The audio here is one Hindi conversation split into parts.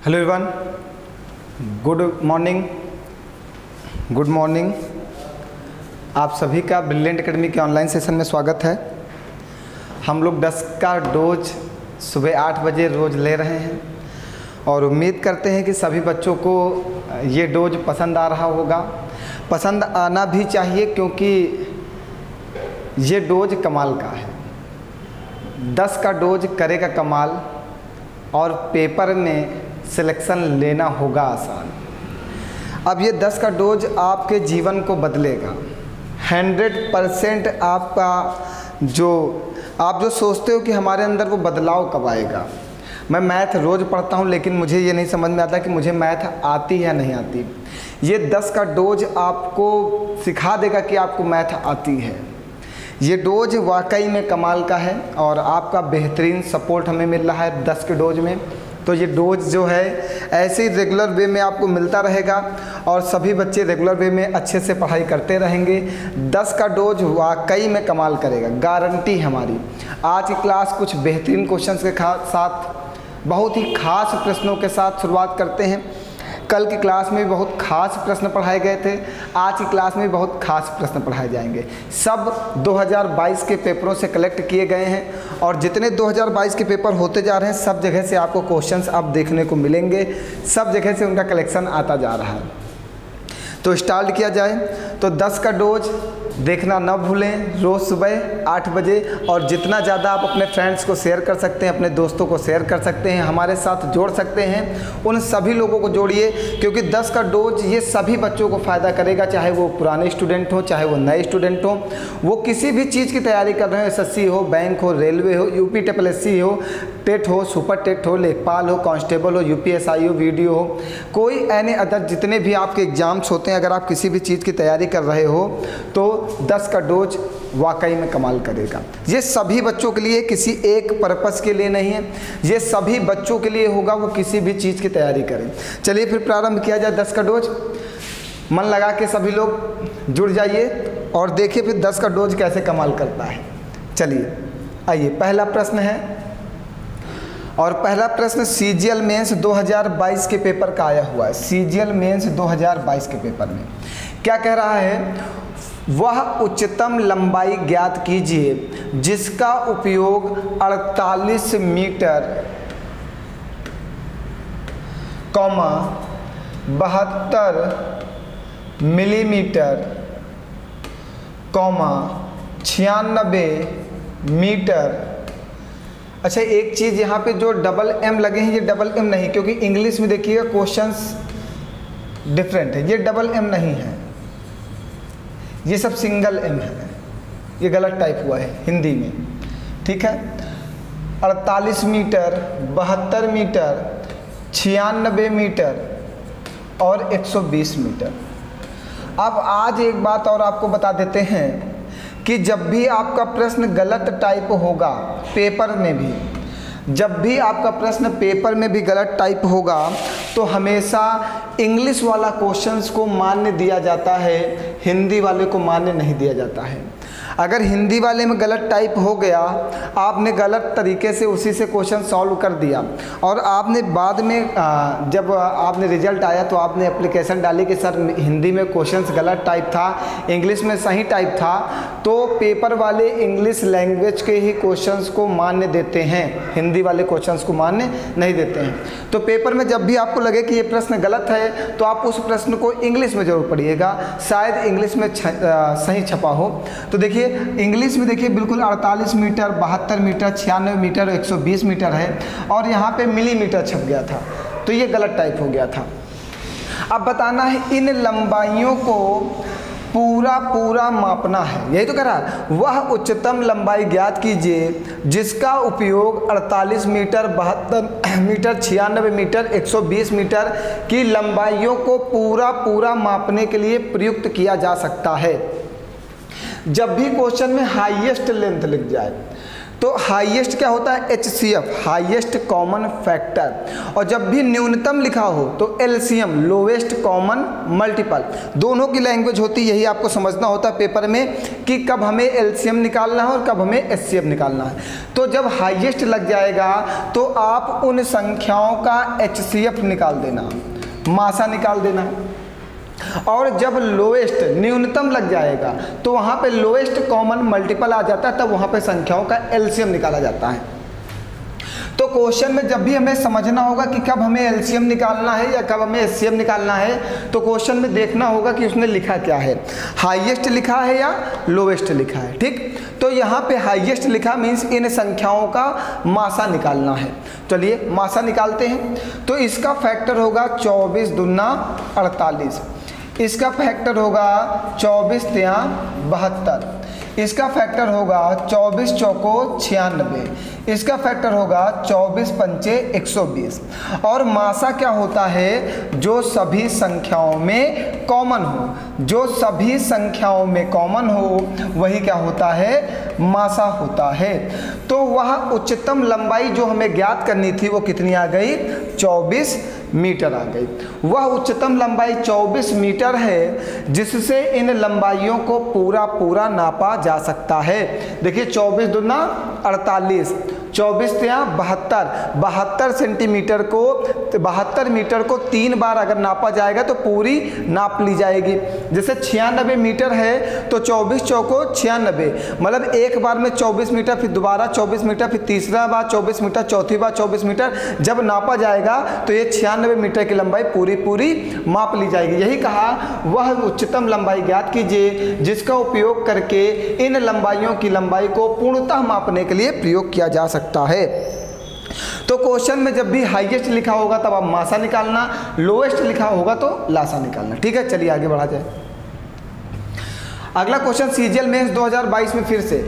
Hello everyone, good morning. आप सभी का ब्रिलियंट एकेडमी के ऑनलाइन सेशन में स्वागत है। हम लोग 10 का डोज सुबह 8 बजे रोज़ ले रहे हैं और उम्मीद करते हैं कि सभी बच्चों को ये डोज पसंद आ रहा होगा। पसंद आना भी चाहिए क्योंकि ये डोज कमाल का है। 10 का डोज करेगा कमाल और पेपर में सिलेक्शन लेना होगा आसान। अब ये 10 का डोज आपके जीवन को बदलेगा 100%। आपका आप जो सोचते हो कि हमारे अंदर वो बदलाव कब आएगा। मैं मैथ रोज़ पढ़ता हूँ लेकिन मुझे ये नहीं समझ में आता कि मुझे मैथ आती है या नहीं आती। ये 10 का डोज आपको सिखा देगा कि आपको मैथ आती है। ये डोज वाकई में कमाल का है और आपका बेहतरीन सपोर्ट हमें मिल रहा है 10 के डोज में। तो ये डोज जो है ऐसे ही रेगुलर वे में आपको मिलता रहेगा और सभी बच्चे रेगुलर वे में अच्छे से पढ़ाई करते रहेंगे। 10 का डोज वाकई में कमाल करेगा, गारंटी हमारी। आज की क्लास कुछ बेहतरीन क्वेश्चंस के साथ, बहुत ही खास प्रश्नों के साथ शुरुआत करते हैं। कल की क्लास में भी बहुत खास प्रश्न पढ़ाए गए थे, आज की क्लास में भी बहुत खास प्रश्न पढ़ाए जाएंगे। सब 2022 के पेपरों से कलेक्ट किए गए हैं और जितने 2022 के पेपर होते जा रहे हैं सब जगह से आपको क्वेश्चंस अब देखने को मिलेंगे, सब जगह से उनका कलेक्शन आता जा रहा है। तो स्टार्ट किया जाए। तो 10 का डोज देखना न भूलें रोज़ सुबह 8 बजे, और जितना ज़्यादा आप अपने फ्रेंड्स को शेयर कर सकते हैं, अपने दोस्तों को शेयर कर सकते हैं, हमारे साथ जोड़ सकते हैं, उन सभी लोगों को जोड़िए क्योंकि 10 का डोज ये सभी बच्चों को फ़ायदा करेगा, चाहे वो पुराने स्टूडेंट हो, चाहे वो नए स्टूडेंट हो, वो किसी भी चीज़ की तैयारी कर रहे हो, SSC हो, बैंक हो, रेलवे हो, UPSSC हो, टेट हो, सुपर टेट हो, लेखपाल हो, कांस्टेबल हो, UPSI हो, वीडियो हो, कोई एनी अदर जितने भी आपके एग्ज़ाम्स होते हैं, अगर आप किसी भी चीज़ की तैयारी कर रहे हो तो 10 का डोज वाकई में कमाल करेगा। ये सभी बच्चों के लिए, किसी एक पर्पस के लिए नहीं है, ये सभी बच्चों के लिए होगा, वो किसी भी चीज़ की तैयारी करें। चलिए फिर प्रारंभ किया जाए 10 का डोज। मन लगा के सभी लोग जुड़ जाइए और देखिए फिर 10 का डोज कैसे कमाल करता है। चलिए आइए, पहला प्रश्न है और पहला प्रश्न CGL मेंस 2022 के पेपर का आया हुआ है। CGL मेंस 2022 के पेपर में क्या कह रहा है? वह उच्चतम लंबाई ज्ञात कीजिए जिसका उपयोग 48 मीटर, 72 मिलीमीटर, 96 मीटर। अच्छा, एक चीज़ यहाँ पे जो डबल M लगे हैं, ये डबल M नहीं, क्योंकि इंग्लिश में देखिएगा क्वेश्चंस डिफरेंट है। ये डबल M नहीं है, ये सब सिंगल M है। ये गलत टाइप हुआ है हिंदी में, ठीक है। 48 मीटर, 72 मीटर, 96 मीटर और 120 मीटर। अब आज एक बात और आपको बता देते हैं कि जब भी आपका प्रश्न गलत टाइप होगा पेपर में भी, जब भी आपका प्रश्न पेपर में भी गलत टाइप होगा तो हमेशा इंग्लिश वाला क्वेश्चंस को मान्य दिया जाता है, हिंदी वाले को मान्य नहीं दिया जाता है। अगर हिंदी वाले में गलत टाइप हो गया, आपने गलत तरीके से उसी से क्वेश्चन सॉल्व कर दिया और आपने बाद में जब आपने रिजल्ट आया तो आपने एप्लीकेशन डाली कि सर हिंदी में क्वेश्चंस गलत टाइप था, इंग्लिश में सही टाइप था, तो पेपर वाले इंग्लिश लैंग्वेज के ही क्वेश्चंस को मान्य देते हैं, हिंदी वाले क्वेश्चंस को मान्य नहीं देते हैं। तो पेपर में जब भी आपको लगे कि ये प्रश्न गलत है तो आप उस प्रश्न को इंग्लिश में ज़रूर पढ़िएगा, शायद इंग्लिश में सही छपा हो। तो देखिए इंग्लिश में देखिए बिल्कुल 48 मीटर, 72 मीटर, 96 मीटर, 120 मीटर है और यहाँ पे मिलीमीटर छप गया था, तो ये गलत टाइप हो गया था। अब बताना है इन लंबाइयों को पूरा मापना है, यही तो कह रहा है। वह उच्चतम लंबाई ज्ञात कीजिए जिसका उपयोग 48 मीटर, 72 मीटर, 96 मीटर, 120 मीटर की लंबाइयों को पूरा मापने के लिए प्रयुक्त किया जा सकता है। जब भी क्वेश्चन में हाईएस्ट लेंथ लिख जाए तो हाईएस्ट क्या होता है, HCF, हाईएस्ट कॉमन फैक्टर। और जब भी न्यूनतम लिखा हो तो LCM, लोवेस्ट कॉमन मल्टीपल। दोनों की लैंग्वेज होती है, यही आपको समझना होता है पेपर में कि कब हमें LCM निकालना है और कब हमें HCF निकालना है। तो जब हाईएस्ट लग जाएगा तो आप उन संख्याओं का HCF निकाल देना, मासा निकाल देना। और जब लोएस्ट, न्यूनतम लग जाएगा तो वहाँ पे लोएस्ट कॉमन मल्टीपल आ जाता है, तब वहाँ पे संख्याओं का LCM निकाला जाता है। तो क्वेश्चन में जब भी हमें समझना होगा कि कब हमें LCM निकालना है या कब हमें HCF निकालना है, तो क्वेश्चन में देखना होगा कि उसने लिखा क्या है, हाईएस्ट लिखा है या लोएस्ट लिखा है। ठीक, तो यहाँ पे हाईएस्ट लिखा मीन्स इन संख्याओं का मासा निकालना है। चलिए मासा निकालते हैं। तो इसका फैक्टर होगा 24 दूना 48, इसका फैक्टर होगा 24 तिया 72, इसका फैक्टर होगा 24 चौको 96, इसका फैक्टर होगा 24 पंचे 120। और मासा क्या होता है, जो सभी संख्याओं में कॉमन हो, जो सभी संख्याओं में कॉमन हो वही क्या होता है, मासा होता है। तो वह उच्चतम लंबाई जो हमें ज्ञात करनी थी वो कितनी आ गई, 24 मीटर आ गई। वह उच्चतम लंबाई 24 मीटर है जिससे इन लंबाइयों को पूरा नापा जा सकता है। देखिए 24 दूना 48, 24 तिया 72, 72 सेंटीमीटर को, 72 मीटर को 3 बार अगर नापा जाएगा तो पूरी नाप ली जाएगी। जैसे 96 मीटर है तो 24 चौको 96, मतलब एक बार में 24 मीटर, फिर दोबारा 24 मीटर, फिर तीसरा बार 24 मीटर, चौथी बार 24 मीटर। जब नापा जाएगा तो ये 96 मीटर की लंबाई पूरी माप ली जाएगी। यही कहा वह उच्चतम लंबाई ज्ञात कीजिए जिसका उपयोग करके इन लंबाइयों की लंबाई को पूर्णतः मापने के लिए प्रयोग किया जा सकता है। तो क्वेश्चन में जब भी हाईएस्ट लिखा होगा तब आप मासा निकालना, लोएस्ट लिखा होगा तो लासा निकालना। ठीक है, चलिए आगे बढ़ा जाए। अगला क्वेश्चन सीजीएल मेंस 2022 में फिर से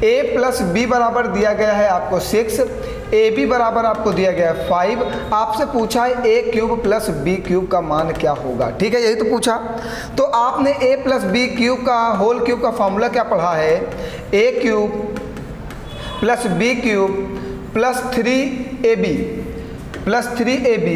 a प्लस बी बराबर दिया गया है आपको 6, AB बराबर आपको दिया गया है 5। आपसे पूछा है a cube plus b cube का मान क्या होगा। ठीक है, यही तो पूछा। तो आपने a प्लस बी क्यूब का होल क्यूब का फॉर्मूला क्या पढ़ा है, a cube plus b cube plus 3ab plus 3ab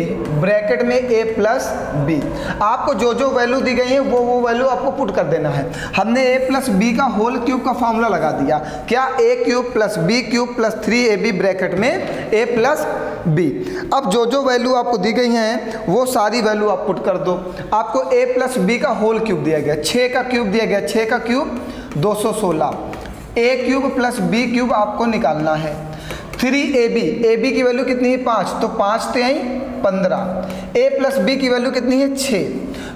bracket में a प्लस बी। आपको जो जो वैल्यू दी गई है वो वैल्यू आपको पुट कर देना है। हमने a प्लस बी का होल क्यूब का फॉर्मूला लगा दिया, क्या, a cube plus b cube plus 3ab bracket में a प्लस बी। अब जो जो वैल्यू आपको दी गई हैं वो सारी वैल्यू आप पुट कर दो। आपको a प्लस बी का होल क्यूब दिया गया, 6 का क्यूब दिया गया, 6 का cube 216, a cube plus b cube आपको निकालना है। 3ab की वैल्यू कितनी है 5, तो 5 तिहाई 15, a प्लस बी की वैल्यू कितनी है 6,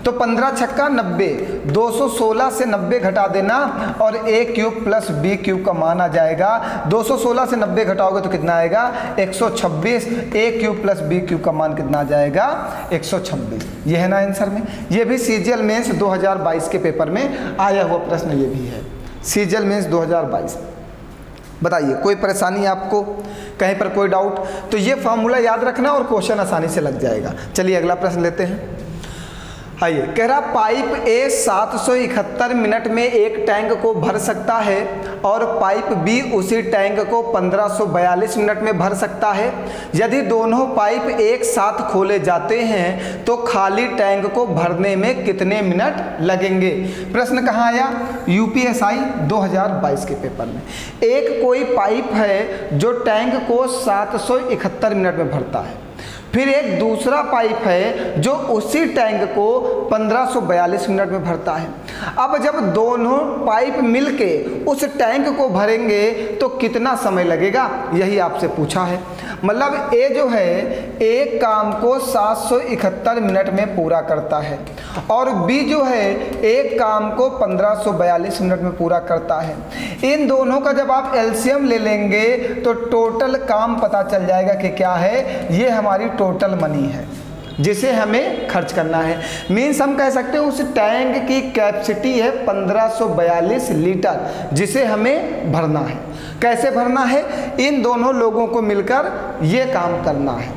तो 15 छक्का 90, 216 से 90 घटा देना और a cube plus b cube का मान आ जाएगा। 216 से 90 घटाओगे तो कितना आएगा 126, a cube plus b cube का मान कितना आ जाएगा 126। ये है ना आंसर में। ये भी सीजीएल मेंस 2022 के पेपर में आया हुआ प्रश्न ये भी है, सीजीएल मेंस 2022। बताइए कोई परेशानी आपको, कहीं पर कोई डाउट, तो ये फार्मूला याद रखना और क्वेश्चन आसानी से लग जाएगा। चलिए अगला प्रश्न लेते हैं। आइए, कह रहा पाइप ए 771 मिनट में एक टैंक को भर सकता है और पाइप बी उसी टैंक को 1542 मिनट में भर सकता है। यदि दोनों पाइप एक साथ खोले जाते हैं तो खाली टैंक को भरने में कितने मिनट लगेंगे। प्रश्न कहाँ आया, यूपीएसआई 2022 के पेपर में। एक कोई पाइप है जो टैंक को 771 मिनट में भरता है, फिर एक दूसरा पाइप है जो उसी टैंक को 1542 मिनट में भरता है। अब जब दोनों पाइप मिलके उस टैंक को भरेंगे तो कितना समय लगेगा, यही आपसे पूछा है। मतलब ए जो है एक काम को 771 मिनट में पूरा करता है और बी जो है एक काम को 1542 मिनट में पूरा करता है। इन दोनों का जब आप एलसीएम ले लेंगे तो टोटल काम पता चल जाएगा कि क्या है, ये हमारी टोटल मनी है जिसे हमें खर्च करना है। मीन्स हम कह सकते हैं उस टैंक की कैपेसिटी है 1542 लीटर जिसे हमें भरना है। कैसे भरना है, इन दोनों लोगों को मिलकर ये काम करना है।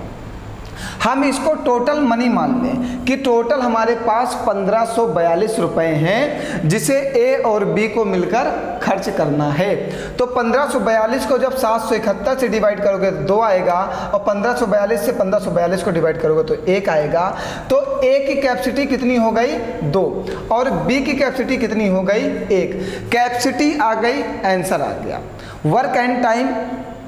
हम इसको टोटल मनी मान लें कि टोटल हमारे पास 1542 रुपए हैं जिसे ए और बी को मिलकर खर्च करना है। तो 1542 को जब 771 से डिवाइड करोगे तो 2 आएगा, और 1542 से 1542 को डिवाइड करोगे तो 1 आएगा। तो ए की कैपेसिटी कितनी हो गई 2 और बी की कैपेसिटी कितनी हो गई 1। कैपेसिटी आ गई, आंसर आ गया। Work and time,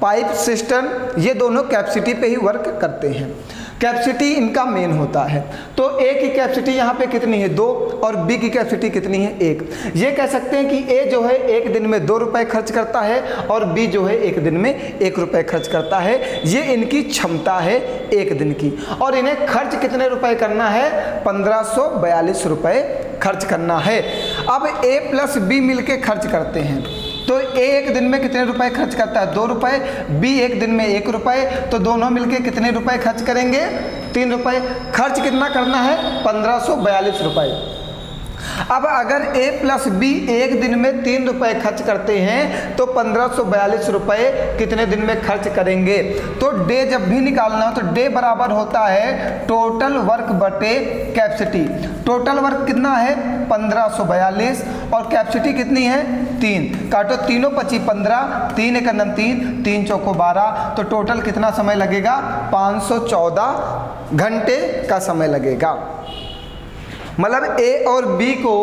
pipe system, ये दोनों कैपेसिटी पे ही वर्क करते हैं। कैपेसिटी इनका मेन होता है। तो ए की कैपेसिटी यहाँ पे कितनी है 2 और बी की कैपेसिटी कितनी है 1। ये कह सकते हैं कि ए जो है एक दिन में 2 रुपए खर्च करता है और बी जो है एक दिन में 1 रुपए खर्च करता है। ये इनकी क्षमता है एक दिन की, और इन्हें खर्च कितने रुपए करना है 1542 रुपए खर्च करना है। अब ए प्लस बी मिलके खर्च करते हैं, तो ए एक दिन में कितने रुपए खर्च करता है 2 रुपए, बी एक दिन में 1 रुपए, तो दोनों मिलके कितने रुपए खर्च करेंगे 3 रुपए। खर्च कितना करना है 1542 रुपए। अब अगर ए प्लस बी एक दिन में 3 रुपए खर्च करते हैं तो 1542 रुपए कितने दिन में खर्च करेंगे। तो डे जब भी निकालना हो तो डे बराबर होता है टोटल वर्क बटे कैपेसिटी। टोटल वर्क कितना है 1542 और कैपेसिटी कितनी है 3। काटो, तीनों 25 15, 3 एक 3, 3 चौको 12, तो टोटल कितना समय लगेगा 514 घंटे का समय लगेगा। मतलब ए और बी को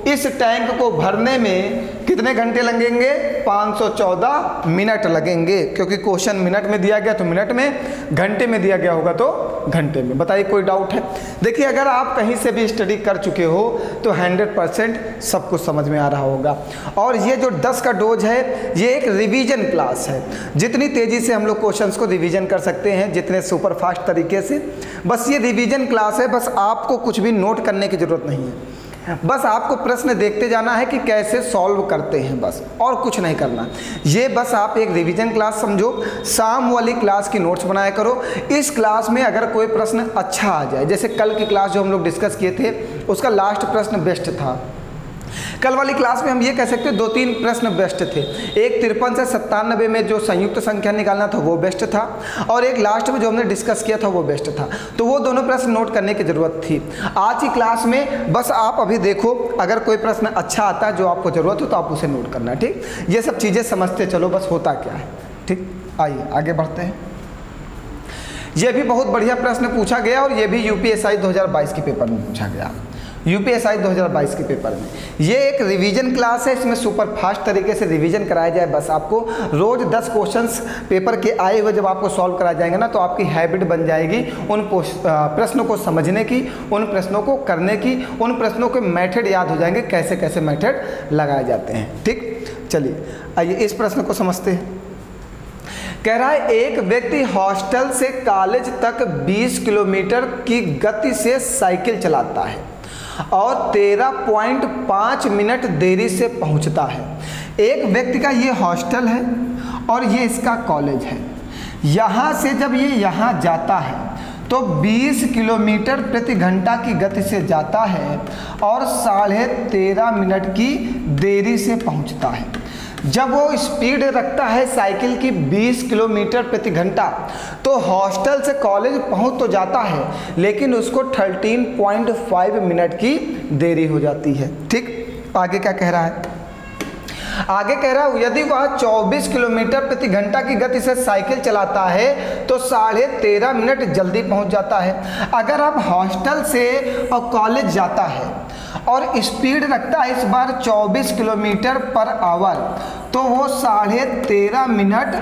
इस टैंक को भरने में कितने घंटे लगेंगे 514 मिनट लगेंगे, क्योंकि क्वेश्चन मिनट में दिया गया तो मिनट में, घंटे में दिया गया होगा तो घंटे में। बताइए कोई डाउट है। देखिए अगर आप कहीं से भी स्टडी कर चुके हो तो 100% सब कुछ समझ में आ रहा होगा। और ये जो 10 का डोज है ये एक रिवीजन क्लास है। जितनी तेज़ी से हम लोग क्वेश्चंस को रिवीजन कर सकते हैं, जितने सुपर फास्ट तरीके से, बस ये रिवीजन क्लास है। बस आपको कुछ भी नोट करने की ज़रूरत नहीं है, बस आपको प्रश्न देखते जाना है कि कैसे सॉल्व करते हैं, बस और कुछ नहीं करना। ये बस आप एक रिवीजन क्लास समझो। शाम वाली क्लास की नोट्स बनाया करो। इस क्लास में अगर कोई प्रश्न अच्छा आ जाए, जैसे कल की क्लास जो हम लोग डिस्कस किए थे उसका लास्ट प्रश्न बेस्ट था। कल वाली क्लास में हम ये कह सकते हैं 2-3 प्रश्न बेस्ट थे। एक 53 से 97 में जो संयुक्त संख्या निकालना था वो बेस्ट था, और एक लास्ट में जो हमने डिस्कस किया था वो बेस्ट था। तो वो दोनों प्रश्न नोट करने की ज़रूरत थी। आज की क्लास में बस आप अभी देखो, अगर कोई प्रश्न अच्छा आता है जो आपको ज़रूरत हो तो आप उसे नोट करना, ठीक। ये सब चीज़ें समझते चलो बस होता क्या है, ठीक। आइए आगे बढ़ते हैं। ये भी बहुत बढ़िया प्रश्न पूछा गया और ये भी यूपीएससी 2022 के पेपर में पूछा गया। यूपीएससी 2022 के पेपर में ये एक रिवीजन क्लास है। इसमें सुपर फास्ट तरीके से रिवीजन कराया जाए। बस आपको रोज़ 10 क्वेश्चंस पेपर के आए हुए जब आपको सॉल्व कराए जाएंगे ना, तो आपकी हैबिट बन जाएगी उन प्रश्नों को समझने की, उन प्रश्नों को करने की, उन प्रश्नों के मेथड याद हो जाएंगे, कैसे कैसे मेथड लगाए जाते हैं, ठीक। चलिए आइए इस प्रश्न को समझते हैं। कह रहा है एक व्यक्ति हॉस्टल से कॉलेज तक 20 किलोमीटर की गति से साइकिल चलाता है और 13.5 मिनट देरी से पहुंचता है। एक व्यक्ति का ये हॉस्टल है और ये इसका कॉलेज है। यहाँ से जब ये यहाँ जाता है तो 20 किलोमीटर प्रति घंटा की गति से जाता है और 13.5 मिनट की देरी से पहुंचता है। जब वो स्पीड रखता है साइकिल की 20 किलोमीटर प्रति घंटा, तो हॉस्टल से कॉलेज पहुंच तो जाता है लेकिन उसको 13.5 मिनट की देरी हो जाती है, ठीक। आगे क्या कह रहा है, आगे कह रहा है यदि वह 24 किलोमीटर प्रति घंटा की गति से साइकिल चलाता है तो 13.5 मिनट जल्दी पहुंच जाता है। अगर आप हॉस्टल से और कॉलेज जाता है और स्पीड रखता है इस बार 24 किलोमीटर पर आवर, तो वो 13.5 मिनट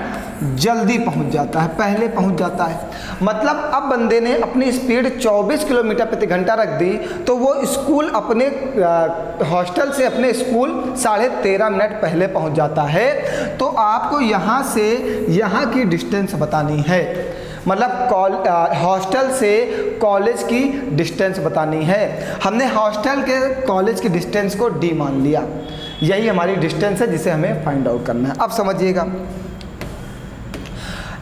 जल्दी पहुंच जाता है, पहले पहुंच जाता है। मतलब अब बंदे ने अपनी स्पीड 24 किलोमीटर प्रति घंटा रख दी तो वो स्कूल अपने हॉस्टल से अपने स्कूल 13.5 मिनट पहले पहुंच जाता है। तो आपको यहाँ से यहाँ की डिस्टेंस बतानी है, मतलब हॉस्टल से कॉलेज की डिस्टेंस बतानी है। हमने हॉस्टल के कॉलेज की डिस्टेंस को d मान लिया, यही हमारी डिस्टेंस है जिसे हमें फाइंड आउट करना है। अब समझिएगा,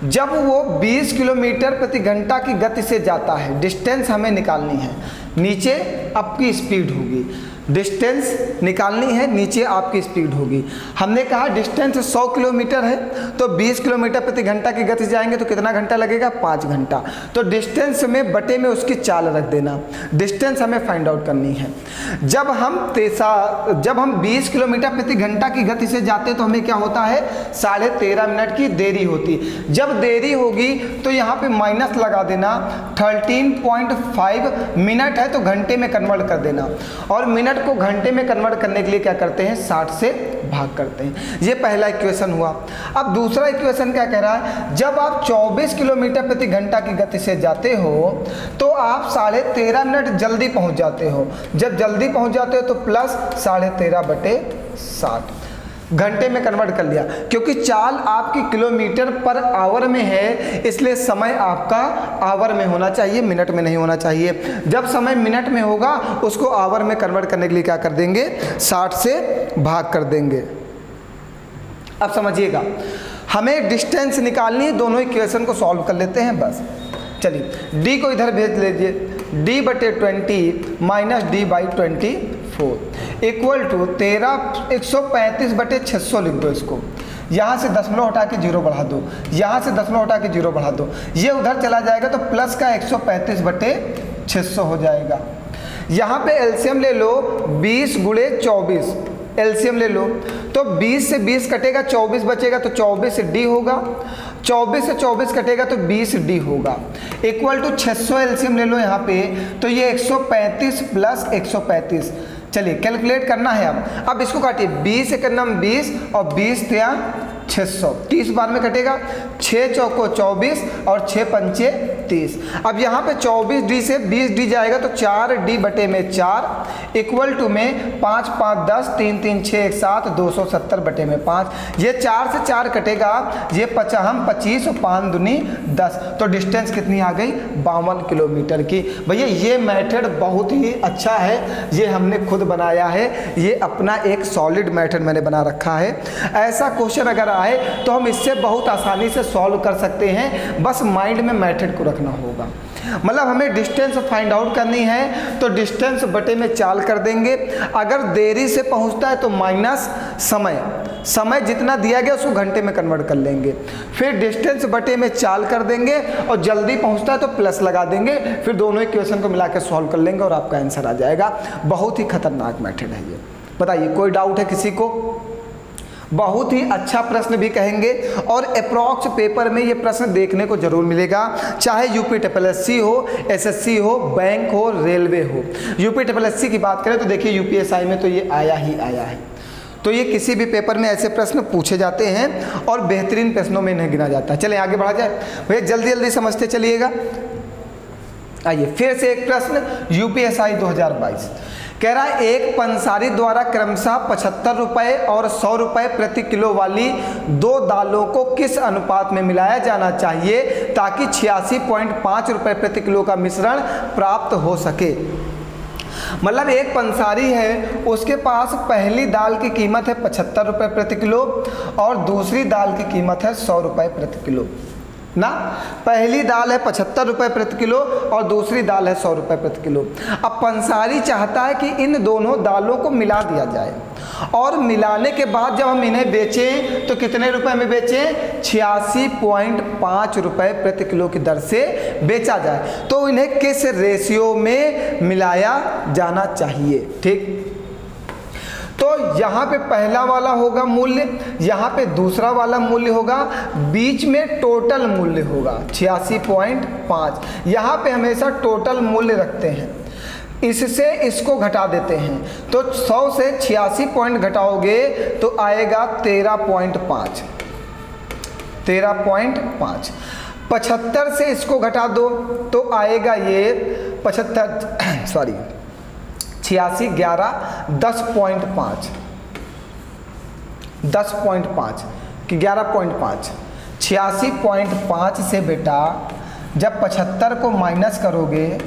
जब वो 20 किलोमीटर प्रति घंटा की गति से जाता है, डिस्टेंस हमें निकालनी है, नीचे आपकी स्पीड होगी, डिस्टेंस निकालनी है, नीचे आपकी स्पीड होगी। हमने कहा डिस्टेंस 100 किलोमीटर है तो 20 किलोमीटर प्रति घंटा की गति से जाएंगे तो कितना घंटा लगेगा, 5 घंटा। तो डिस्टेंस में बटे में उसकी चाल रख देना, डिस्टेंस हमें फाइंड आउट करनी है। जब हम 20 किलोमीटर प्रति घंटा की गति से जाते तो हमें क्या होता है, 13.5 मिनट की देरी होती। जब देरी होगी तो यहाँ पे माइनस लगा देना, 13.5 मिनट है तो घंटे में कन्वर्ट कर देना, और मिनट को घंटे में कन्वर्ट करने के लिए क्या करते हैं, 60 से भाग करते हैं। ये पहला इक्वेशन हुआ। अब दूसरा इक्वेशन क्या कह रहा है, जब आप 24 किलोमीटर प्रति घंटा की गति से जाते हो तो आप 13.5 मिनट जल्दी पहुंच जाते हो। जब जल्दी पहुंच जाते हो तो प्लस 13.5/60 घंटे में कन्वर्ट कर लिया, क्योंकि चाल आपकी किलोमीटर पर आवर में है इसलिए समय आपका आवर में होना चाहिए, मिनट में नहीं होना चाहिए। जब समय मिनट में होगा उसको आवर में कन्वर्ट करने के लिए क्या कर देंगे, 60 से भाग कर देंगे। अब समझिएगा, हमें डिस्टेंस निकालनी है, दोनों इक्वेशन को सॉल्व कर लेते हैं बस। चलिए d को इधर भेज लीजिए, d/20 minus d/24 equal to 135/600 लिख दो। इसको यहाँ से दशमलव हटा के 0 बढ़ा दो, यहाँ से दशमलव हटा के 0 बढ़ा दो, ये उधर चला जाएगा तो प्लस का 135/600 हो जाएगा। यहाँ पे एलसीएम ले लो, 20 गुणे 24 एलसीएम ले लो तो 20 से 20 कटेगा, 24 बचेगा तो 24d होगा, 24 से 24 कटेगा तो 20d होगा, इक्वल टू 600 एलसीएम ले लो यहाँ पे तो ये 135 प्लस 135। चलिए कैलकुलेट करना है। अब इसको काटिए, 20 से करना 20 और 20 या 600, 30 बार में कटेगा, 6 चौको 24 और 6 पंचे 30। अब यहाँ पे 24d से 20d जाएगा तो 4d/4 इक्वल टू में 5 5 10 3 3 6 1 7 270/5। ये 4 से 4 कटेगा, ये 25 और 5 दूनी 10, तो डिस्टेंस कितनी आ गई, 52 किलोमीटर की। भैया ये मेथड बहुत ही अच्छा है, ये हमने खुद बनाया है, ये अपना एक सॉलिड मेथड मैंने बना रखा है। ऐसा क्वेश्चन अगर आए तो हम इससे बहुत आसानी से सॉल्व कर सकते हैं, बस माइंड में मेथड को रखना होगा। मतलब हमें डिस्टेंस फाइंड आउट करनी है तो डिस्टेंस बटे में चाल कर देंगे, अगर देरी से पहुंचता है तो माइनस समय जितना दिया गया उसको घंटे में कन्वर्ट कर लेंगे, फिर डिस्टेंस बटे में चाल कर देंगे, और जल्दी पहुंचता है तो प्लस लगा देंगे, फिर दोनों इक्वेशन को मिला के सॉल्व कर लेंगे और आपका आंसर आ जाएगा। बहुत ही खतरनाक मेथड है ये। बताइए कोई डाउट है किसी को? बहुत ही अच्छा प्रश्न भी कहेंगे, और अप्रॉक्स पेपर में ये प्रश्न देखने को जरूर मिलेगा, चाहे यूपीएससी हो, एसएससी हो, बैंक हो, रेलवे हो। यूपीएससी की बात करें तो देखिए यूपीएसआई में तो ये आया ही आया है, तो ये किसी भी पेपर में ऐसे प्रश्न पूछे जाते हैं और बेहतरीन प्रश्नों में नहीं गिना जाता। चले आगे बढ़ा जाए भैया, जल्दी जल्दी समझते चलिएगा। आइए फिर से एक प्रश्न यूपीएसआई 2022 कह रहा है, एक पंसारी द्वारा क्रमशः 75 रुपये और 100 रुपये प्रति किलो वाली 2 दालों को किस अनुपात में मिलाया जाना चाहिए ताकि 86.5 रुपये प्रति किलो का मिश्रण प्राप्त हो सके। मतलब एक पंसारी है, उसके पास पहली दाल की कीमत है 75 रुपये प्रति किलो और दूसरी दाल की कीमत है 100 रुपये प्रति किलो ना। पहली दाल है 75 रुपये प्रति किलो और दूसरी दाल है 100 रुपये प्रति किलो। अब पंसारी चाहता है कि इन दोनों दालों को मिला दिया जाए, और मिलाने के बाद जब हम इन्हें बेचें तो कितने रुपए में बेचें, 86.5 रुपये प्रति किलो की दर से बेचा जाए। तो इन्हें किस रेशियो में मिलाया जाना चाहिए? ठीक, तो यहाँ पे पहला वाला होगा मूल्य, यहाँ पे दूसरा वाला मूल्य होगा, बीच में टोटल मूल्य होगा 86.5। यहाँ पे हमेशा टोटल मूल्य रखते हैं, इससे इसको घटा देते हैं, तो 100 से 86 पॉइंट घटाओगे तो आएगा 13.5। 13.5। 75 से इसको घटा दो तो आएगा ये 86 11 10.5 10.5 कि 11.5 86.5 से बेटा जब 75 को माइनस करोगे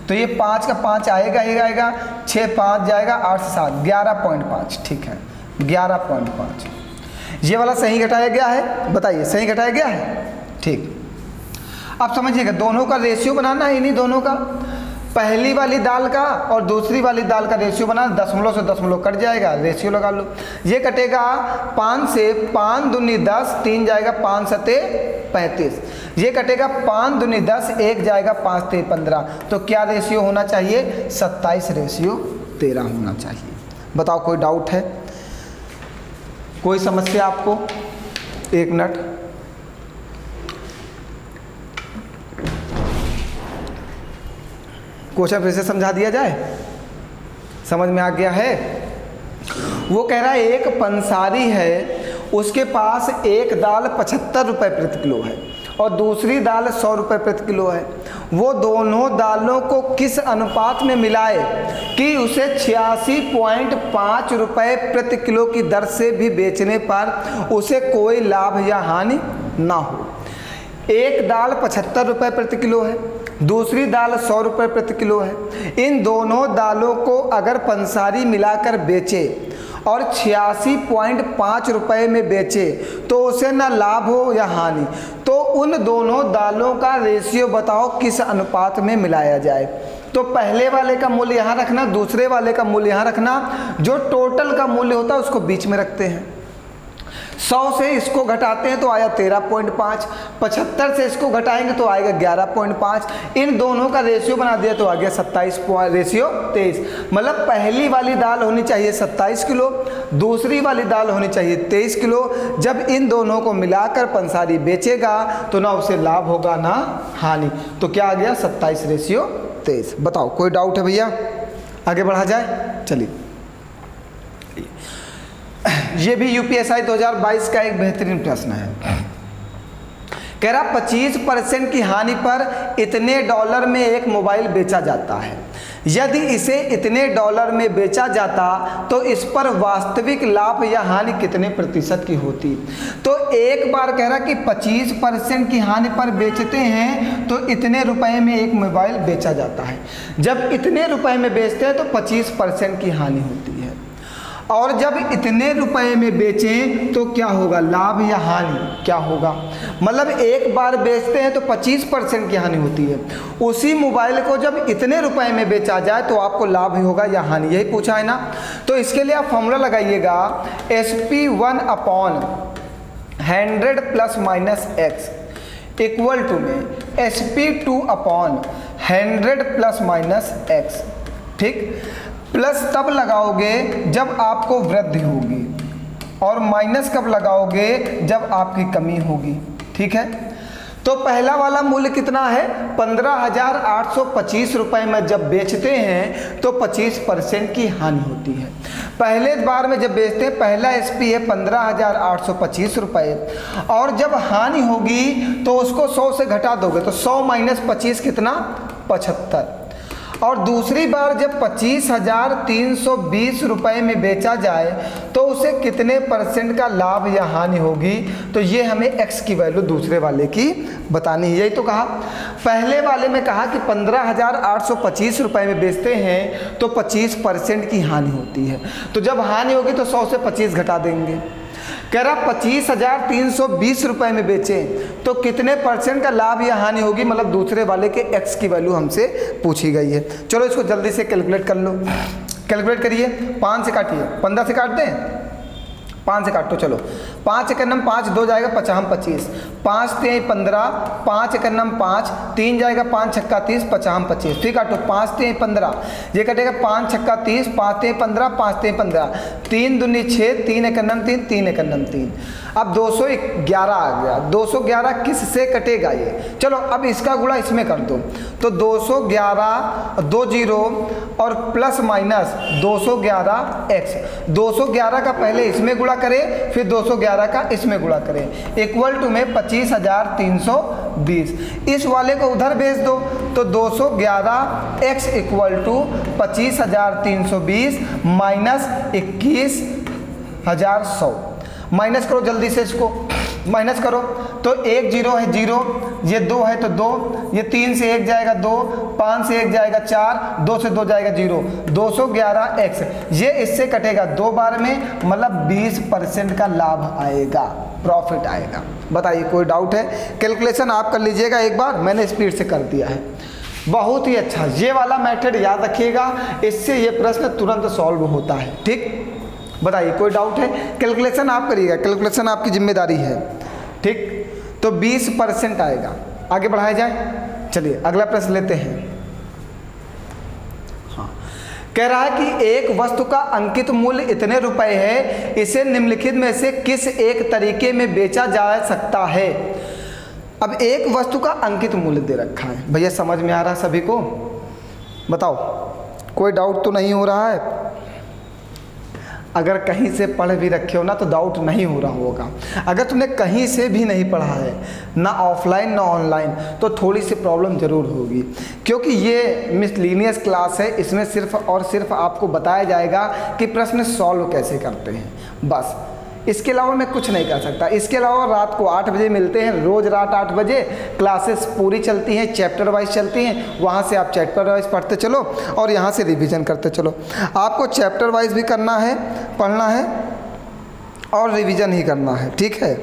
तो ये 5 का 5 आएगा ही आएगा, 6 5 जाएगा, 8 7 11.5। ठीक है 11.5। ये वाला सही घटाया गया है, बताइए सही घटाया गया है? ठीक, अब समझिएगा दोनों का रेशियो बनाना है, इन्हीं दोनों का। पहली वाली दाल का और दूसरी वाली दाल का रेशियो बना, दशमलव से दशमलव कट जाएगा, रेशियो लगा लो। ये कटेगा 5 से 5 दूनी 10, 3 जाएगा 5 सते 35। ये कटेगा 5 दूनी 10, 1 जाएगा 5 ते 15। तो क्या रेशियो होना चाहिए? 27:13 होना चाहिए। बताओ कोई डाउट है, कोई समस्या आपको? 1 मिनट। क्वेश्चन फिर से समझा दिया जाए, समझ में आ गया है? वो कह रहा है एक पंसारी है, उसके पास एक दाल 75 रुपये प्रति किलो है और दूसरी दाल 100 रुपये प्रति किलो है। वो दोनों दालों को किस अनुपात में मिलाए कि उसे 86.5 रुपये प्रति किलो की दर से भी बेचने पर उसे कोई लाभ या हानि ना हो। एक दाल 75 रुपये प्रति किलो है, दूसरी दाल 100 रुपये प्रति किलो है। इन दोनों दालों को अगर पंसारी मिलाकर बेचे और 86.5 रुपये में बेचे तो उसे ना लाभ हो या हानि। तो उन दोनों दालों का रेशियो बताओ किस अनुपात में मिलाया जाए। तो पहले वाले का मूल्य यहाँ रखना, दूसरे वाले का मूल्य यहाँ रखना, जो टोटल का मूल्य होता है उसको बीच में रखते हैं। 100 से इसको घटाते हैं तो आया 13.5, 75 से इसको घटाएंगे तो आएगा 11.5। इन दोनों का रेशियो बना दिया तो आ गया 27:23। मतलब पहली वाली दाल होनी चाहिए 27 किलो, दूसरी वाली दाल होनी चाहिए 23 किलो। जब इन दोनों को मिलाकर पंसारी बेचेगा तो ना उसे लाभ होगा ना हानि। तो क्या आ गया? 27:23। बताओ कोई डाउट है भैया? आगे बढ़ा जाए, चलिए। ये भी यूपीएसआई 2022 का एक बेहतरीन प्रश्न है। कह रहा 25% की हानि पर इतने डॉलर में एक मोबाइल बेचा जाता है। यदि इसे इतने डॉलर में बेचा जाता तो इस पर वास्तविक लाभ या हानि कितने प्रतिशत की होती? तो एक बार कह रहा कि 25% की हानि पर बेचते हैं तो इतने रुपए में एक मोबाइल बेचा जाता है। जब इतने रुपए में बेचते हैं तो 25% की हानि होती है, और जब इतने रुपए में बेचें तो क्या होगा? लाभ या हानि क्या होगा? मतलब एक बार बेचते हैं तो 25% की हानि होती है। उसी मोबाइल को जब इतने रुपए में बेचा जाए तो आपको लाभ ही होगा या हानि, यही पूछा है ना। तो इसके लिए आप फॉर्मूला लगाइएगा SP1/100 ± x इक्वल टू में SP2/100 ± x। ठीक, प्लस तब लगाओगे जब आपको वृद्धि होगी और माइनस कब लगाओगे? जब आपकी कमी होगी। ठीक है, तो पहला वाला मूल्य कितना है? 15,825 रुपये में जब बेचते हैं तो 25% की हानि होती है। पहले बार में जब बेचते हैं, पहला SP है 15,825 रुपये, और जब हानि होगी तो उसको 100 से घटा दोगे तो 100 - 25 कितना? 75। और दूसरी बार जब 25,320 रुपये में बेचा जाए तो उसे कितने % का लाभ या हानि होगी? तो ये हमें x की वैल्यू दूसरे वाले की बतानी है। यही तो कहा, पहले वाले में कहा कि 15,825 रुपये में बेचते हैं तो 25% की हानि होती है। तो जब हानि होगी तो 100 से 25 घटा देंगे। कह रहा 25,320 रुपये में बेचें तो कितने % का लाभ या हानि होगी? मतलब दूसरे वाले के x की वैल्यू हमसे पूछी गई है। चलो इसको जल्दी से कैलकुलेट कर लो। कैलकुलेट करिए, 5 से काटिए, 15 से काट दें, 5 से काटो। चलो 5 × 9 5, 2 जाएगा 5 × 25, 5 × 3 15, 5 × 9 5, 3 जाएगा 5 × 6 30, 5 × 25। फिर काटो 5 × 3 15, ये कटेगा 5 × 6 30, 5 × 3 15, 5 × 3 15, 3 दूनी 6, 3 × 9 3, 3 × 9 3। अब 211 आ गया। 211 किससे कटेगा ये? चलो अब इसका गुणा इसमें कर दो तो 211 2 0 और प्लस माइनस 211x। 211 का पहले इसमें गुणा करें, फिर 211 का इसमें गुणा करें, इक्वल टू में 25,320। इस वाले को उधर भेज दो तो 211x equal to 25,320 minus 21,100। Minus करो जल्दी से, इसको माइनस करो तो 1 0 है 0, ये 2 है तो 2, ये 3 से 1 जाएगा 2, 5 से 1 जाएगा 4, 2 से 2 जाएगा 0। 211x ये इससे कटेगा 2 बार में, मतलब 20% का लाभ आएगा, प्रॉफिट आएगा। बताइए कोई डाउट है? कैलकुलेशन आप कर लीजिएगा एक बार, मैंने स्पीड से कर दिया है। बहुत ही अच्छा, ये वाला मेथड याद रखिएगा, इससे ये प्रश्न तुरंत सॉल्व होता है। ठीक, बताइए कोई डाउट है? कैलकुलेशन आप करिएगा, कैलकुलेशन आपकी जिम्मेदारी है। ठीक, तो 20% आएगा। आगे बढ़ाया जाए, चलिए अगला प्रश्न लेते हैं। हाँ, कह रहा है कि एक वस्तु का अंकित मूल्य इतने रुपए है, इसे निम्नलिखित में से किस एक तरीके में बेचा जा सकता है। अब एक वस्तु का अंकित मूल्य दे रखा है, भैया समझ में आ रहा है सभी को? बताओ, कोई डाउट तो नहीं हो रहा है? अगर कहीं से पढ़ भी रखे हो ना तो डाउट नहीं हो रहा होगा। अगर तुमने कहीं से भी नहीं पढ़ा है, ना ऑफलाइन ना ऑनलाइन, तो थोड़ी सी प्रॉब्लम ज़रूर होगी, क्योंकि ये मिसलिनियस क्लास है। इसमें सिर्फ और सिर्फ आपको बताया जाएगा कि प्रश्न सॉल्व कैसे करते हैं, बस। इसके अलावा मैं कुछ नहीं कर सकता। इसके अलावा रात को 8 बजे मिलते हैं, रोज़ रात 8 बजे क्लासेस पूरी चलती हैं, चैप्टर वाइज चलती हैं। वहाँ से आप चैप्टर वाइज पढ़ते चलो और यहाँ से रिवीजन करते चलो। आपको चैप्टर वाइज भी करना है, पढ़ना है और रिवीजन ही करना है। ठीक है,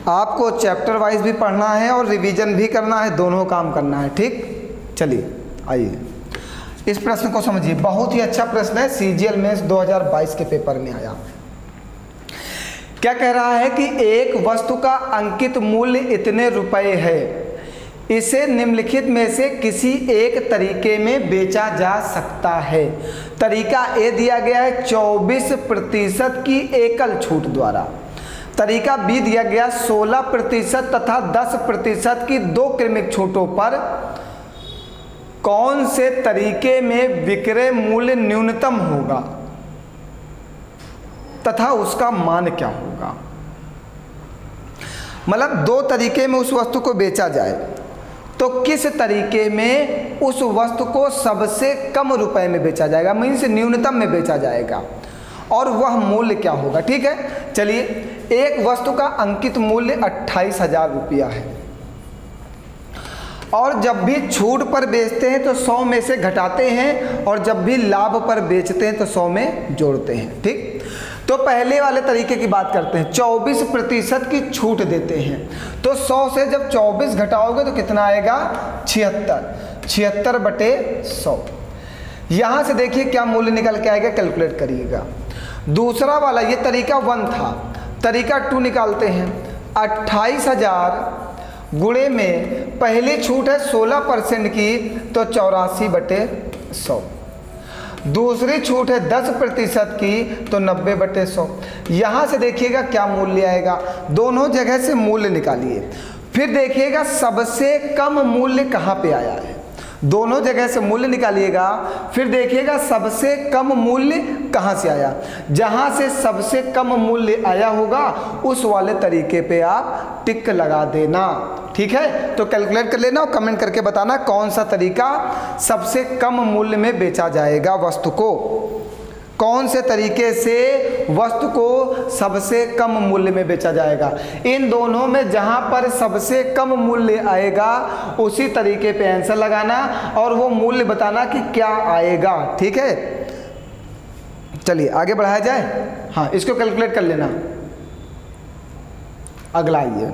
आपको चैप्टर वाइज भी पढ़ना है और रिवीजन भी करना है, दोनों काम करना है। ठीक, चलिए आइए इस प्रश्न को समझिए। बहुत ही अच्छा प्रश्न है, CGL मेंस 2022 के पेपर में आया। क्या कह रहा है कि एक वस्तु का अंकित मूल्य इतने रुपए है, इसे निम्नलिखित में से किसी एक तरीके में बेचा जा सकता है। तरीका ए दिया गया है 24% की एकल छूट द्वारा। तरीका बी दिया गया 16% तथा 10% की 2 क्रमिक छूटों पर। कौन से तरीके में विक्रय मूल्य न्यूनतम होगा तथा उसका मान क्या होगा। मतलब 2 तरीके में उस वस्तु को बेचा जाए, तो किस तरीके में उस वस्तु को सबसे कम रुपए में बेचा जाएगा, मीन्स न्यूनतम में बेचा जाएगा, और वह मूल्य क्या होगा। ठीक है, चलिए। एक वस्तु का अंकित मूल्य 28,000 रुपया है, और जब भी छूट पर बेचते हैं तो 100 में से घटाते हैं, और जब भी लाभ पर बेचते हैं तो 100 में जोड़ते हैं। ठीक, तो पहले वाले तरीके की बात करते हैं। 24% की छूट देते हैं, तो 100 से जब 24 घटाओगे तो कितना आएगा? 76/100। यहाँ से देखिए क्या मूल्य निकल के आएगा, कैलकुलेट करिएगा। दूसरा वाला, ये तरीका 1 था, तरीका 2 निकालते हैं। 28,000 गुणे में पहली छूट है 16% की, तो 84/100। दूसरी छूट है 10% की, तो 90/100। यहाँ से देखिएगा क्या मूल्य आएगा, दोनों जगह से मूल्य निकालिए, फिर देखिएगा सबसे कम मूल्य कहाँ पे आया है। दोनों जगह से मूल्य निकालिएगा, फिर देखिएगा सबसे कम मूल्य कहाँ से आया। जहाँ से सबसे कम मूल्य आया होगा उस वाले तरीके पे आप टिक लगा देना। ठीक है, तो कैलकुलेट कर लेना और कमेंट करके बताना कौन सा तरीका सबसे कम मूल्य में बेचा जाएगा वस्तु को। कौन से तरीके से वस्तु को सबसे कम मूल्य में बेचा जाएगा। इन दोनों में जहां पर सबसे कम मूल्य आएगा उसी तरीके पे आंसर लगाना और वो मूल्य बताना कि क्या आएगा। ठीक है, चलिए आगे बढ़ाया जाए। हाँ, इसको कैलकुलेट कर लेना। अगला आइए,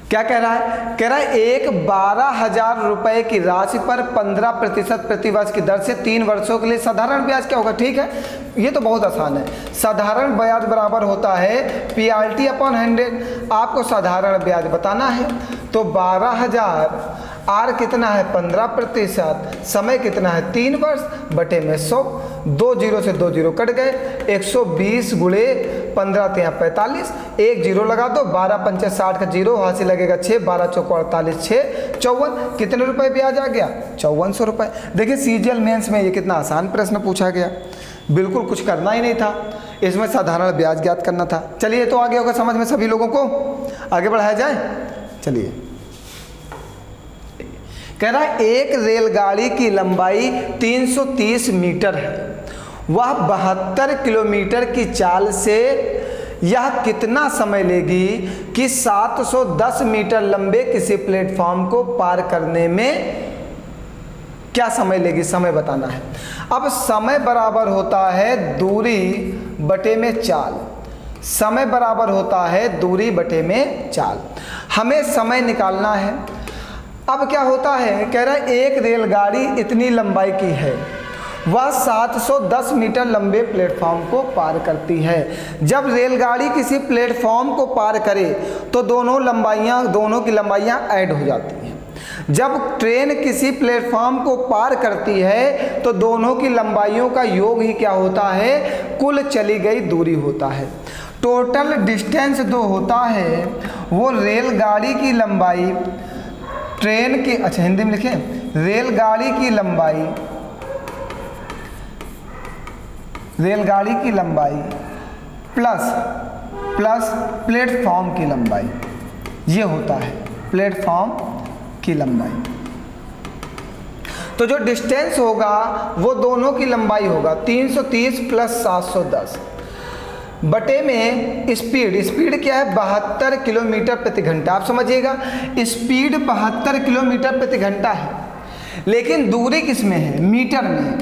क्या कह रहा है? कह रहा है एक 12,000 रुपए की राशि पर 15% प्रतिवर्ष की दर से 3 वर्षों के लिए साधारण ब्याज क्या होगा। ठीक है, ये तो बहुत आसान है। साधारण ब्याज बराबर होता है PRT/100। आपको साधारण ब्याज बताना है, तो 12,000 आर कितना है 15%, समय कितना है 3 वर्ष बटे में 100। 2 जीरो से 2 जीरो कट गए, 120 गुणे 15 × 45, 1 जीरो लगा दो, 12 × 5 = 60 का जीरो, वहाँ से लगेगा 6, 12 × 4 = 48, 6 54। कितने रुपए ब्याज आ गया? 5400 रुपये। देखिए CGL मेंस में ये कितना आसान प्रश्न पूछा गया, बिल्कुल कुछ करना ही नहीं था, इसमें साधारण ब्याज ज्ञात करना था। चलिए, तो आगे होगा समझ में सभी लोगों को। आगे बढ़ाया जाए, चलिए। कह रहा है एक रेलगाड़ी की लंबाई 330 मीटर है, वह 72 किलोमीटर की चाल से यह कितना समय लेगी कि 710 मीटर लंबे किसी प्लेटफॉर्म को पार करने में क्या समय लेगी, समय बताना है। अब समय बराबर होता है दूरी बटे में चाल। समय बराबर होता है दूरी बटे में चाल। हमें समय निकालना है। अब क्या होता है, कह रहा है एक रेलगाड़ी इतनी लंबाई की है, वह 710 मीटर लंबे प्लेटफॉर्म को पार करती है। जब रेलगाड़ी किसी प्लेटफॉर्म को पार करे तो दोनों की लंबाइयाँ ऐड हो जाती हैं। जब ट्रेन किसी प्लेटफॉर्म को पार करती है तो दोनों की लंबाइयों का योग ही क्या होता है, कुल चली गई दूरी होता है। टोटल डिस्टेंस जो होता है वो रेलगाड़ी की लंबाई ट्रेन की, अच्छा हिंदी में लिखें, रेलगाड़ी की लंबाई प्लस प्लेटफॉर्म की लंबाई, ये होता है प्लेटफॉर्म की लंबाई। तो जो डिस्टेंस होगा वो दोनों की लंबाई होगा 330 प्लस 710 बटे में स्पीड क्या है, 72 किलोमीटर प्रति घंटा। आप समझिएगा, स्पीड 72 किलोमीटर प्रति घंटा है, लेकिन दूरी किस में है, मीटर में,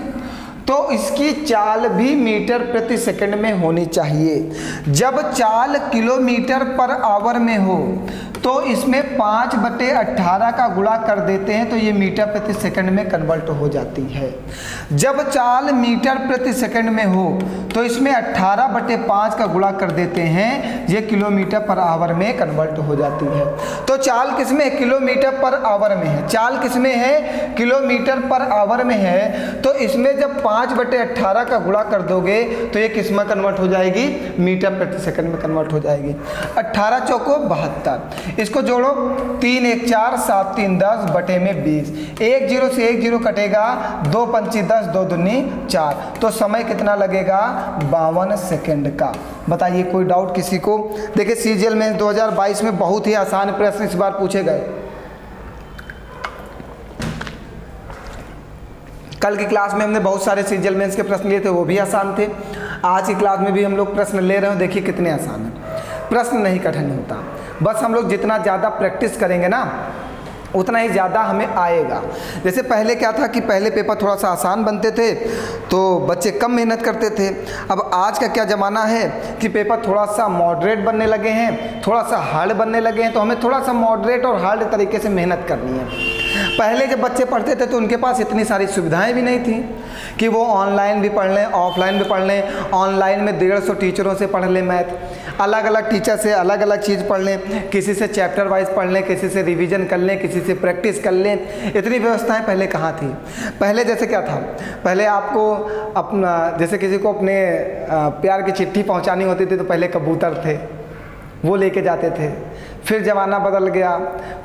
तो इसकी चाल भी मीटर प्रति सेकंड में होनी चाहिए। जब चाल किलोमीटर पर आवर में हो तो इसमें 5/18 का गुणा कर देते हैं तो ये मीटर प्रति सेकंड में कन्वर्ट हो जाती है। जब चाल मीटर प्रति सेकंड में हो तो इसमें 18/5 का गुणा कर देते हैं, ये किलोमीटर पर आवर में कन्वर्ट हो जाती है। तो चाल किस में है, किलोमीटर पर आवर में है। चाल किस में है, किलोमीटर पर आवर में है। तो इसमें जब 5/18 का गुणा कर दोगे तो ये किस में कन्वर्ट हो जाएगी, मीटर प्रति सेकंड में कन्वर्ट हो जाएगी। 18 चौको 72, इसको जोड़ो, 3 1 4 7 3 10 बटे में 20, 1 0 से 1 0 कटेगा, 2 पंची 10, 2 दूनी 4, तो समय कितना लगेगा, 52 सेकंड का। बताइए कोई डाउट किसी को। देखिए सीजीएल में 2022 में बहुत ही आसान प्रश्न इस बार पूछे गए। कल की क्लास में हमने बहुत सारे सीजीएल मेंस के प्रश्न लिए थे, वो भी आसान थे। आज की क्लास में भी हम लोग प्रश्न ले रहे हो, देखिए कितने आसान हैं। प्रश्न नहीं कठिन होता, बस हम लोग जितना ज़्यादा प्रैक्टिस करेंगे ना उतना ही ज़्यादा हमें आएगा। जैसे पहले क्या था कि पहले पेपर थोड़ा सा आसान बनते थे तो बच्चे कम मेहनत करते थे। अब आज का क्या ज़माना है कि पेपर थोड़ा सा मॉडरेट बनने लगे हैं, थोड़ा सा हार्ड बनने लगे हैं, तो हमें थोड़ा सा मॉडरेट और हार्ड तरीके से मेहनत करनी है। पहले जब बच्चे पढ़ते थे तो उनके पास इतनी सारी सुविधाएं भी नहीं थी कि वो ऑनलाइन भी पढ़ लें, ऑफलाइन भी पढ़ लें। ऑनलाइन में 150 टीचरों से पढ़ लें मैथ, अलग अलग टीचर से अलग अलग चीज़ पढ़ लें, किसी से चैप्टर वाइज पढ़ लें, किसी से रिवीजन कर लें, किसी से प्रैक्टिस कर लें। इतनी व्यवस्थाएं पहले कहाँ थी। पहले जैसे क्या था, पहले आपको अपना जैसे किसी को अपने प्यार की चिट्ठी पहुँचानी होती थी तो पहले कबूतर थे, वो लेके जाते थे। फिर ज़माना बदल गया,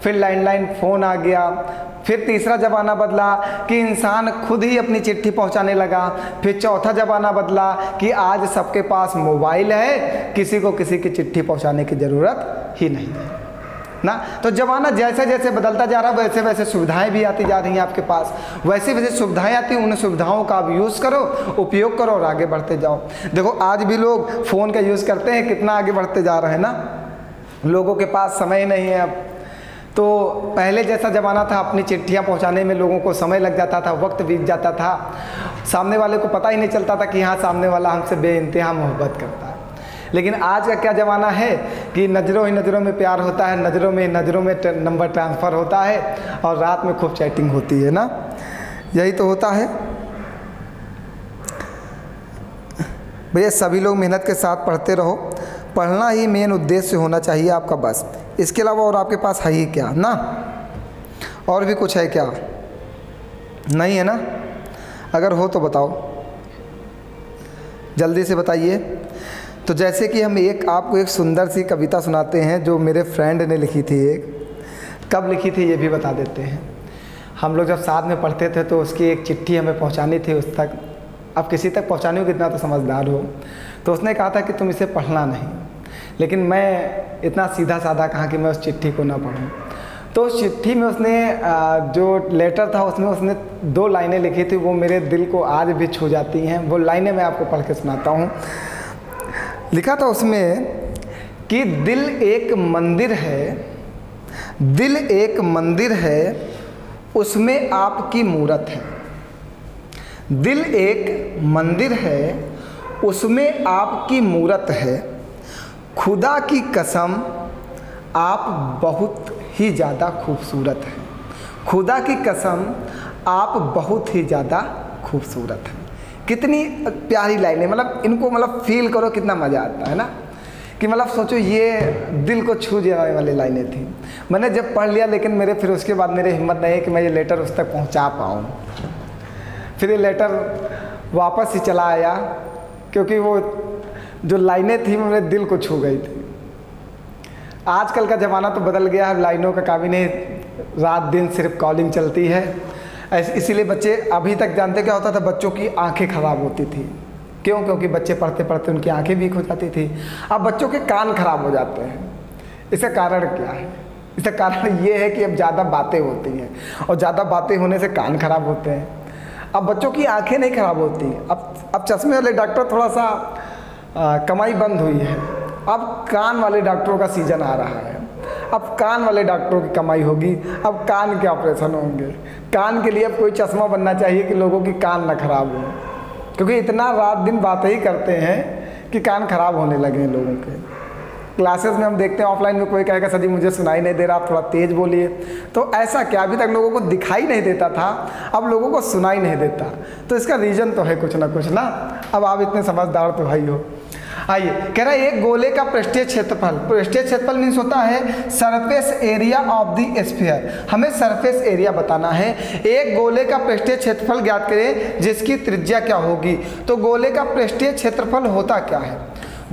फिर लैंडलाइन फ़ोन आ गया, फिर तीसरा ज़माना बदला कि इंसान खुद ही अपनी चिट्ठी पहुंचाने लगा। फिर चौथा ज़माना बदला कि आज सबके पास मोबाइल है, किसी को किसी की चिट्ठी पहुंचाने की ज़रूरत ही नहीं है ना। तो ज़माना जैसे जैसे बदलता जा रहा है वैसे वैसे सुविधाएं भी आती जा रही हैं आपके पास, वैसे वैसे सुविधाएं आती हैं, उन सुविधाओं का आप यूज़ करो, उपयोग करो और आगे बढ़ते जाओ। देखो आज भी लोग फ़ोन का यूज़ करते हैं, कितना आगे बढ़ते जा रहे हैं ना। लोगों के पास समय नहीं है अब। तो पहले जैसा ज़माना था, अपनी चिट्ठियाँ पहुँचाने में लोगों को समय लग जाता था, वक्त बीत जाता था, सामने वाले को पता ही नहीं चलता था कि हाँ सामने वाला हमसे बेइंतहा मोहब्बत करता है। लेकिन आज का क्या ज़माना है कि नज़रों ही नज़रों में प्यार होता है, नज़रों में नंबर ट्रांसफ़र होता है और रात में खूब चैटिंग होती है ना, यही तो होता है भैया। सभी लोग मेहनत के साथ पढ़ते रहो, पढ़ना ही मेन उद्देश्य होना चाहिए आपका बस। इसके अलावा और आपके पास है ही क्या ना, और भी कुछ है क्या, नहीं है ना। अगर हो तो बताओ, जल्दी से बताइए। तो जैसे कि हम आपको एक सुंदर सी कविता सुनाते हैं जो मेरे फ्रेंड ने लिखी थी। कब लिखी थी ये भी बता देते हैं। हम लोग जब साथ में पढ़ते थे तो उसकी एक चिट्ठी हमें पहुंचानी थी उस तक। अब किसी तक पहुंचानी हो कितना तो समझदार हो, तो उसने कहा था कि तुम इसे पढ़ना नहीं, लेकिन मैं इतना सीधा साधा कहा कि मैं उस चिट्ठी को ना पढूं। तो उस चिट्ठी में उसने जो लेटर था उसमें उसने 2 लाइनें लिखी थी, वो मेरे दिल को आज भी छू जाती हैं। वो लाइनें मैं आपको पढ़ के सुनाता हूँ। लिखा था उसमें कि दिल एक मंदिर है, दिल एक मंदिर है, उसमें आपकी मूरत है। दिल एक मंदिर है, उसमें आपकी मूरत है। खुदा की कसम आप बहुत ही ज़्यादा खूबसूरत हैं। खुदा की कसम आप बहुत ही ज़्यादा खूबसूरत हैं। कितनी प्यारी लाइनें, मतलब इनको मतलब फील करो, कितना मज़ा आता है ना, कि मतलब सोचो ये दिल को छू जाने वाली लाइनें थी। मैंने जब पढ़ लिया, लेकिन मेरे फिर उसके बाद मेरी हिम्मत नहीं है कि मैं ये लेटर उस तक पहुंचा पाऊँ। फिर ये लेटर वापस ही चला आया, क्योंकि वो जो लाइनें थी मेरे दिल को छू गई थी। आजकल का ज़माना तो बदल गया है, लाइनों का काबिल नहीं, रात दिन सिर्फ कॉलिंग चलती है। इसीलिए बच्चे अभी तक जानते क्या होता था, बच्चों की आंखें ख़राब होती थी। क्यों? क्योंकि बच्चे पढ़ते पढ़ते उनकी आंखें वीक हो जाती थी। अब बच्चों के कान खराब हो जाते हैं। इसका कारण क्या है? इसका कारण ये है कि अब ज़्यादा बातें होती हैं, और ज़्यादा बातें होने से कान खराब होते हैं। अब बच्चों की आंखें नहीं खराब होती। अब चश्मे वाले डॉक्टर थोड़ा सा कमाई बंद हुई है। अब कान वाले डॉक्टरों का सीज़न आ रहा है। अब कान वाले डॉक्टरों की कमाई होगी। अब कान के ऑपरेशन होंगे। कान के लिए अब कोई चश्मा बनना चाहिए कि लोगों की कान ना खराब हो, क्योंकि इतना रात दिन बातें ही करते हैं कि कान खराब होने लगे हैं लोगों के। क्लासेस में हम देखते हैं, ऑफलाइन में कोई कहेगा सर जी मुझे सुनाई नहीं दे रहा, आप थोड़ा तेज़ बोलिए। तो ऐसा क्या, अभी तक लोगों को दिखाई नहीं देता था, अब लोगों को सुनाई नहीं देता। तो इसका रीज़न तो है कुछ ना कुछ ना। अब आप इतने समझदार तो भाई हो। आइए, कह रहा है एक गोले का पृष्ठीय क्षेत्रफल। पृष्ठीय क्षेत्रफल मीन्स होता है surface area of the sphere. हमें सरफेस एरिया बताना है। एक गोले का पृष्ठीय क्षेत्रफल ज्ञात करें जिसकी त्रिज्या क्या होगी। तो गोले का पृष्ठीय क्षेत्रफल होता क्या है?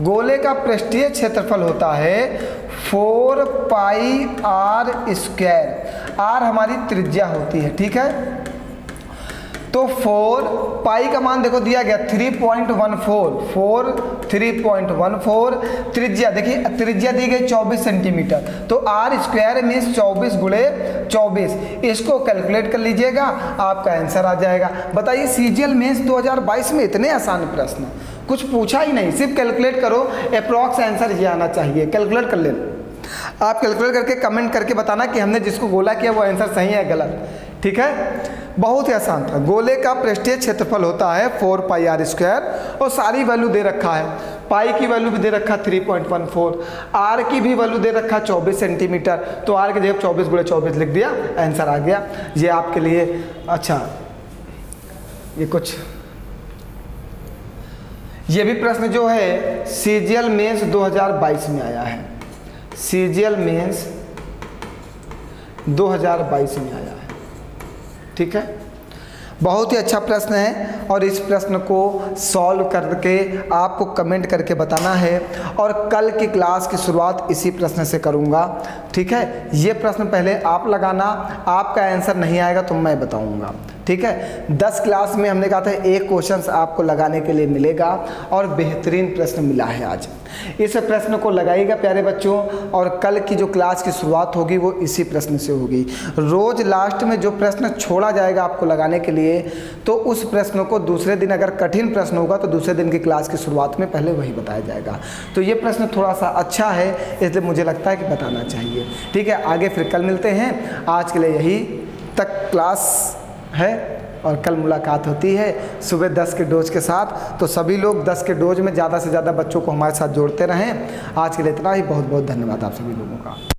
गोले का पृष्ठीय क्षेत्रफल होता है 4 पाई आर स्क्वायर। आर हमारी त्रिज्या होती है, ठीक है। तो 4 पाई का मान देखो दिया गया 3.14, 3.14। त्रिज्या देखिए, त्रिज्या दी गई 24 सेंटीमीटर। तो आर स्क्वायर मीन्स 24 गुणे 24। इसको कैलकुलेट कर लीजिएगा, आपका आंसर आ जाएगा। बताइए सीजीएल मेंस 2022 में इतने आसान प्रश्न कुछ पूछा ही नहीं, सिर्फ कैलकुलेट करो, अप्रॉक्स आंसर ये आना चाहिए। कैलकुलेट कर लेना। आप कैलकुलेट करके कमेंट करके बताना कि हमने जिसको गोला किया वो आंसर सही है गलत, ठीक है। बहुत ही आसान था। गोले का पृष्ठीय क्षेत्रफल होता है 4 पाई आर स्क्वायर, और सारी वैल्यू दे रखा है। पाई की वैल्यू भी दे रखा 3.14, आर की भी वैल्यू दे रखा 24 सेंटीमीटर। तो आर की जगह 24 गुणे 24 लिख दिया, आंसर आ गया। ये आपके लिए अच्छा, ये भी प्रश्न जो है सीजीएल मेंस 2022 में आया है। सीजीएल मेंस 2022 में आया है, ठीक है। बहुत ही अच्छा प्रश्न है, और इस प्रश्न को सॉल्व करके आपको कमेंट करके बताना है। और कल की क्लास की शुरुआत इसी प्रश्न से करूंगा, ठीक है। ये प्रश्न पहले आप लगाना, आपका आंसर नहीं आएगा तो मैं बताऊंगा, ठीक है। 10 क्लास में हमने कहा था एक क्वेश्चन आपको लगाने के लिए मिलेगा, और बेहतरीन प्रश्न मिला है आज। इस प्रश्न को लगाइएगा प्यारे बच्चों, और कल की जो क्लास की शुरुआत होगी वो इसी प्रश्न से होगी। रोज़ लास्ट में जो प्रश्न छोड़ा जाएगा आपको लगाने के लिए, तो उस प्रश्न को दूसरे दिन, अगर कठिन प्रश्न होगा तो दूसरे दिन की क्लास की शुरुआत में पहले वही बताया जाएगा। तो ये प्रश्न थोड़ा सा अच्छा है, इसलिए मुझे लगता है कि बताना चाहिए, ठीक है। आगे फिर कल मिलते हैं। आज के लिए यही तक क्लास है, और कल मुलाकात होती है सुबह 10 के डोज के साथ। तो सभी लोग 10 के डोज में ज़्यादा से ज़्यादा बच्चों को हमारे साथ जोड़ते रहें। आज के लिए इतना ही। बहुत बहुत धन्यवाद आप सभी लोगों का।